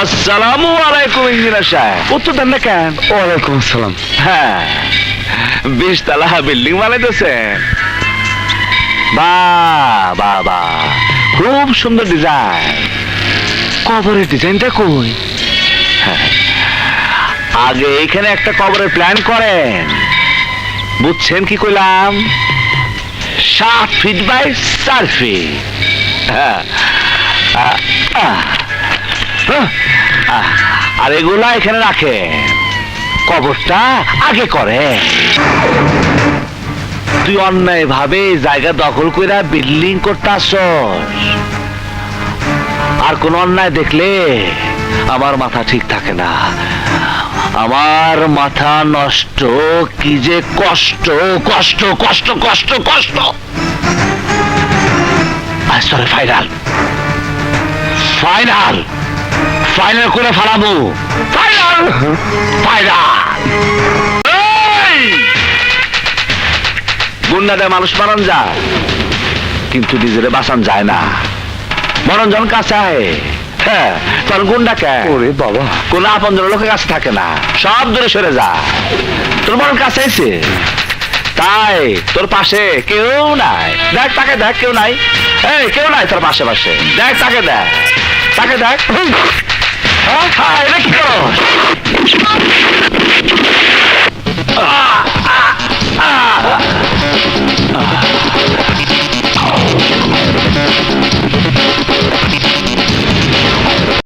আসসালামু আলাইকুম ইঞ্জিনিয়ার সাহেব। উত্তর দেন না কেন? ওয়ালাইকুম আসসালাম। হ্যাঁ, 20 তলা বিল্ডিং বানাইতেছেন? বাহ বাহ বাহ, খুব সুন্দর ডিজাইন। কবরের ডিজাইনটা কই? হ্যাঁ, আগে এখানে একটা কবরের প্ল্যান করেন। বুঝছেন কি কইলাম? 7 ফিট বাই 4 ফিট। হ্যাঁ, আর এগুলা এখানে রাখে, কবরটা আগে করে। তুই অন্যায় ভাবে জায়গা দখল কইরা বিল্ডিং করতে আসছস, আর কোন অন্যায় দেখলে আমার মাথা ঠিক থাকে না। আমার মাথা নষ্ট, কি যে কষ্ট কষ্ট কষ্ট কষ্ট কষ্ট। আজ তোরে ফাইনাল ফাইনাল ফাইনাল করে ফেলাবো। Final final. গুন্ডা দেয় মানুষ মারণ যায়, কিন্তু নিজেরে বাঁচান যায় না। মরণজন কাছে আয়, হ্যাঁ, তোর গুন্ডা কে? ওরে বাবা, কোন আপন লোকের কাছে থাকে না, সব দূরে সরে যায়। তোর মরণ কাছে আইছে, তাই তোর পাশে কেউ নাই। দেখ তাকে, দেখ কেউ নাই। এই কেউ নাই তোর পাশে পাশে, দেখ তাকে, দেখ তাকে দেখ। এটা কি করস?